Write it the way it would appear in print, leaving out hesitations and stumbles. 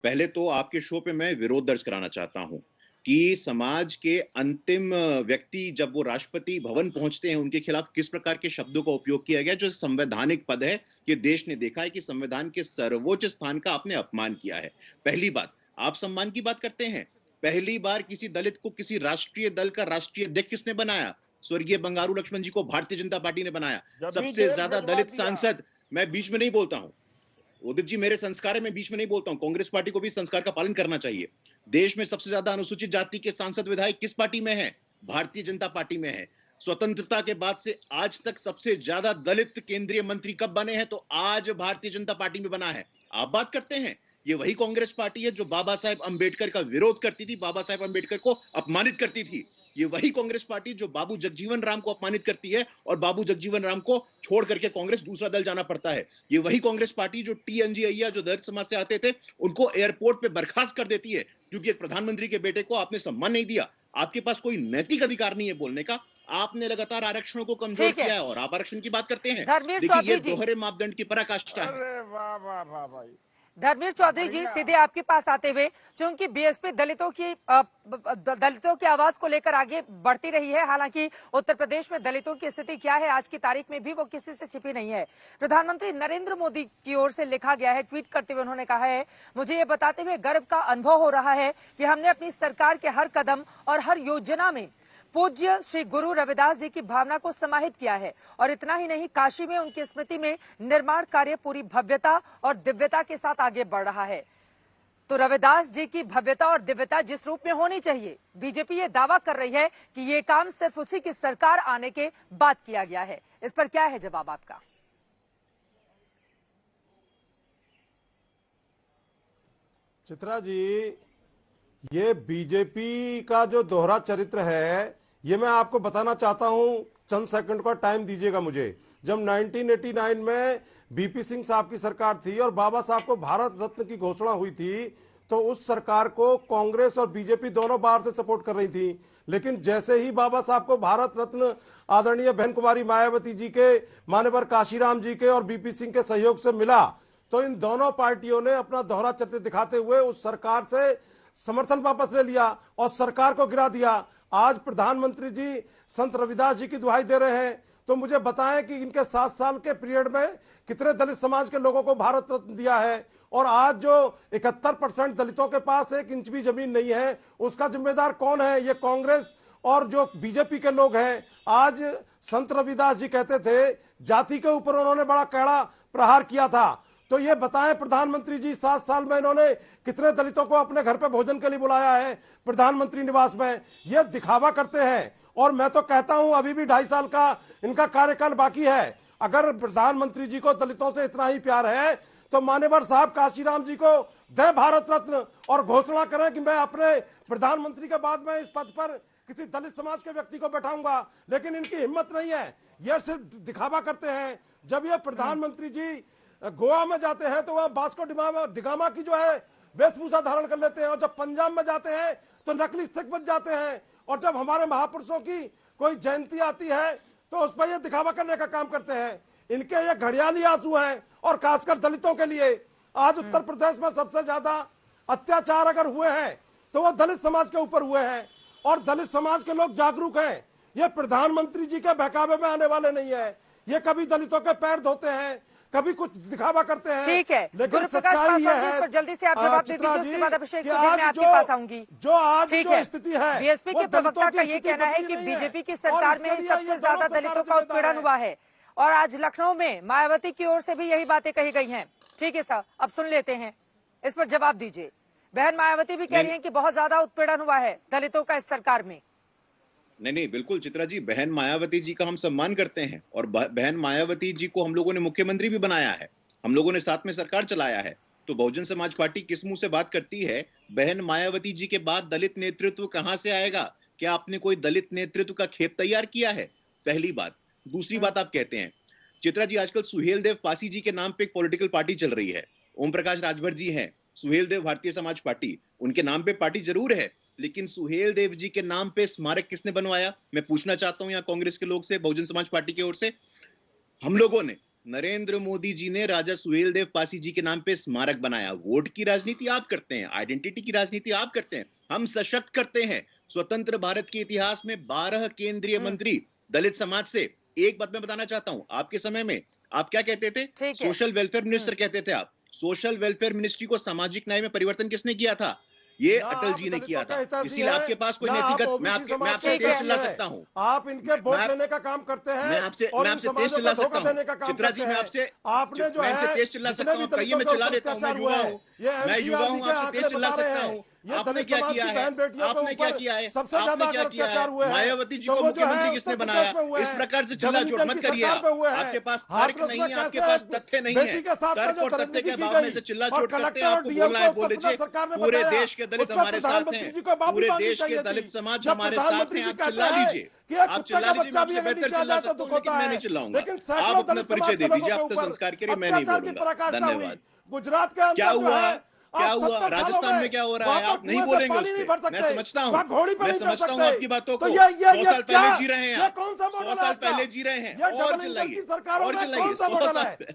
पहले तो आपके शो पे मैं विरोध दर्ज कराना चाहता हूं कि समाज के अंतिम व्यक्ति जब वो राष्ट्रपति भवन पहुंचते हैं, उनके खिलाफ किस प्रकार के शब्दों का उपयोग किया गया, जो संवैधानिक पद है। ये देश ने देखा है कि संविधान के सर्वोच्च स्थान का आपने अपमान किया है। पहली बात, आप सम्मान की बात करते हैं। पहली बार किसी दलित को किसी राष्ट्रीय दल का राष्ट्रीय अध्यक्ष किसने बनाया? स्वर्गीय बंगारू लक्ष्मण जी को भारतीय जनता पार्टी ने बनाया। जब भी सबसे जेल ज्यादा भिजवा दलित दिया। सांसद, मैं बीच में नहीं बोलता हूं, उदित जी मेरे संस्कार है, मैं बीच में नहीं बोलता हूं। कांग्रेस पार्टी को भी संस्कार का पालन करना चाहिए। देश में सबसे ज्यादा अनुसूचित जाति के सांसद विधायक किस पार्टी में है? भारतीय जनता पार्टी में है। स्वतंत्रता के बाद से आज तक सबसे ज्यादा दलित केंद्रीय मंत्री कब बने हैं? तो आज भारतीय जनता पार्टी में बना है। आप बात करते हैं, ये वही कांग्रेस पार्टी है जो बाबा साहेब अंबेडकर का विरोध करती थी, बाबा साहेब अंबेडकर को अपमानित करती थी। ये वही कांग्रेस पार्टी जो बाबू जगजीवन राम को अपमानित करती है और बाबू जगजीवन राम को छोड़ करके कांग्रेस दूसरा दल जाना पड़ता है। ये वही कांग्रेस पार्टी जो टीएनजी अय्या जो दलित समाज से आते थे, उनको एयरपोर्ट पे बर्खास्त कर देती है क्योंकि एक प्रधानमंत्री के बेटे को आपने सम्मान नहीं दिया। आपके पास कोई नैतिक अधिकार नहीं है बोलने का। आपने लगातार आरक्षणों को कमजोर किया है और आप आरक्षण की बात करते हैं। धर्मवीर देखिए, ये चौधरी जी, दोहरे मापदंड की पराकाष्ठा है। अरे वाह वाह वाह भाई। धर्मवीर चौधरी जी, सीधे आपके पास आते हुए, चूंकि बीएसपी दलितों की आवाज को लेकर आगे बढ़ती रही है, हालांकि उत्तर प्रदेश में दलितों की स्थिति क्या है आज की तारीख में भी वो किसी से छिपी नहीं है। प्रधानमंत्री नरेंद्र मोदी की ओर से लिखा गया है, ट्वीट करते हुए उन्होंने कहा है, मुझे ये बताते हुए गर्व का अनुभव हो रहा है कि हमने अपनी सरकार के हर कदम और हर योजना में पूज्य श्री गुरु रविदास जी की भावना को समाहित किया है। और इतना ही नहीं, काशी में उनकी स्मृति में निर्माण कार्य पूरी भव्यता और दिव्यता के साथ आगे बढ़ रहा है। तो रविदास जी की भव्यता और दिव्यता जिस रूप में होनी चाहिए, बीजेपी ये दावा कर रही है कि ये काम सिर्फ उसी की सरकार आने के बाद किया गया है। इस पर क्या है जवाब आपका? चित्रा जी, ये बीजेपी का जो दोहरा चरित्र है, ये मैं आपको बताना चाहता हूं। चंद सेकंड का टाइम दीजिएगा मुझे। जब 1989 में बीपी सिंह साहब की सरकार थी और बाबा साहब को भारत रत्न की घोषणा हुई थी, तो उस सरकार को कांग्रेस और बीजेपी दोनों बाहर से सपोर्ट कर रही थी। लेकिन जैसे ही बाबा साहब को भारत रत्न आदरणीय बहन कुमारी मायावती जी के, मान्यवर काशीराम जी के और बीपी सिंह के सहयोग से मिला, तो इन दोनों पार्टियों ने अपना दोहरा चरित्र दिखाते हुए उस सरकार से समर्थन वापस ले लिया और सरकार को गिरा दिया। आज प्रधानमंत्री जी संत रविदास जी की दुहाई दे रहे हैं, तो मुझे बताएं कि इनके 7 साल के पीरियड में कितने दलित समाज के लोगों को भारत रत्न दिया है। और आज जो 71% दलितों के पास 1 इंच भी जमीन नहीं है, उसका जिम्मेदार कौन है? ये कांग्रेस और जो बीजेपी के लोग हैं। आज संत रविदास जी कहते थे, जाति के ऊपर उन्होंने बड़ा कड़ा प्रहार किया था। तो ये बताएं प्रधानमंत्री जी, 7 साल में इन्होंने कितने दलितों को अपने घर पे भोजन के लिए बुलाया है प्रधानमंत्री निवास में? ये दिखावा करते हैं। और मैं तो कहता हूं अभी भी 2.5 साल का इनका कार्यकाल बाकी है। अगर प्रधानमंत्री जी को दलितों से इतना ही प्यार है तो मान्यवर साहब काशीराम जी को दे भारत रत्न और घोषणा करें कि मैं अपने प्रधानमंत्री के बाद में इस पद पर किसी दलित समाज के व्यक्ति को बैठाऊंगा। लेकिन इनकी हिम्मत नहीं है, यह सिर्फ दिखावा करते हैं। जब ये प्रधानमंत्री जी गोवा में जाते हैं तो वह वास्को डिगामा की जो है वेशभूषा धारण कर लेते हैं, और जब पंजाब में जाते हैं तो नकली सिख बन जाते हैं, और जब हमारे महापुरुषों की कोई जयंती आती है तो उस पर ये दिखावा करने का काम करते हैं। इनके ये घड़ियाली आंसू हैं। और खासकर दलितों के लिए आज उत्तर प्रदेश में सबसे ज्यादा अत्याचार अगर हुए हैं तो वो दलित समाज के ऊपर हुए हैं, और दलित समाज के लोग जागरूक हैं। ये प्रधानमंत्री जी के बहकावे में आने वाले नहीं है। ये कभी दलितों के पैर धोते हैं, कभी कुछ दिखावा करते हैं। ठीक है, लेकिन सच्चाई ये है, जल्दी से आप जवाब दे दीजिए, उसके बाद अभिषेक सुधीर मैं आपके पास आऊंगी। जो आज जो स्थिति है, बीएसपी के प्रवक्ता का ये कहना है कि बीजेपी की सरकार में सबसे ज्यादा दलितों का उत्पीड़न हुआ है, और आज लखनऊ में मायावती की ओर से भी यही बातें कही गई हैं। ठीक है सर, अब सुन लेते हैं, इस पर जवाब दीजिए। बहन मायावती भी कह रही हैं कि बहुत ज्यादा उत्पीड़न हुआ है दलितों का इस सरकार में। नहीं, बिल्कुल चित्रा जी, बहन मायावती जी का हम सम्मान करते हैं, और बहन मायावती जी को हम लोगों ने मुख्यमंत्री भी बनाया है, हम लोगों ने साथ में सरकार चलाया है। तो बहुजन समाज पार्टी किस मुंह से बात करती है? बहन मायावती जी के बाद दलित नेतृत्व कहां से आएगा? क्या आपने कोई दलित नेतृत्व का खेप तैयार किया है? पहली बात। दूसरी बात, आप कहते हैं चित्रा जी, आजकल सुहेल देव पासी जी के नाम पे एक पॉलिटिकल पार्टी चल रही है। ओम प्रकाश राजभर जी हैं, सुहेल देव भारतीय समाज पार्टी, उनके नाम पे पार्टी जरूर है, लेकिन सुहेल देव जी के नाम पे स्मारक किसने बनवाया? मैं पूछना चाहता हूं यहाँ कांग्रेस के लोग से, बहुजन समाज पार्टी की ओर से। हम लोगों ने नरेंद्र मोदी जी ने राजा सुहेलदेव पासी जी के नाम पे स्मारक बनाया। वोट की राजनीति आप करते हैं, आइडेंटिटी की राजनीति आप करते हैं। हम सशक्त करते हैं। स्वतंत्र भारत के इतिहास में 12 केंद्रीय मंत्री दलित समाज से। एक बात मैं बताना चाहता हूं, आपके समय में आप क्या कहते थे? सोशल वेलफेयर मिनिस्टर कहते थे आप। सोशल वेलफेयर मिनिस्ट्री को सामाजिक न्याय में परिवर्तन किसने किया था? ये अटल जी ने किया था। इसीलिए आपके पास कोई नैतिकत, मैं आपसे तेज चिल्ला सकता हूँ। आप इनके वोट लेने का काम करते हैं। मैं आपसे तेज चिल्ला सकता हूँ। चित्रा जी, मैं आपसे तेज चिल्ला सकता हूँ। कहिए, मैं चिल्ला देता हूँ। मैं युवा हूँ, आपसे तेज चिल्ला सकता हूँ। आपने क्या किया है? आपने क्या किया है? आपने क्या किया है? मायावती जी को मुख्यमंत्री किसने बनाया? इस प्रकार से चिल्ला चोट मत करिए। आपके पास तर्क नहीं है, आपके पास तथ्य नहीं है। तर्क और तथ्य के अभाव में से चिल्ला चोट करते हैं। आपको बोलना है बोल लीजिए। पूरे देश के दलित हमारे साथ हैं, पूरे देश के दलित समाज हमारे साथ हैं। आप चिल्ला लीजिए, आप चिल्ला लीजिए। मैं आपसे बेहतर चिल्ला सकता हूँ, लेकिन मैं नहीं चिल्लाऊंगा। आप अपना परिचय दे दीजिए, अपने संस्कार के लिए मैं नहीं बोलूंगा। धन्यवाद। गुजरात के क्या हुआ? क्या हुआ? राजस्थान में क्या हो रहा है? आप नहीं बोलेंगे उस पे। मैं समझता हूँ, मैं समझता हूँ आपकी बातों को। 100 साल पहले जी रहे हैं आप, 100 साल पहले जी रहे हैं। और चिल्लाइए, और चिल्लाइए। 100 साल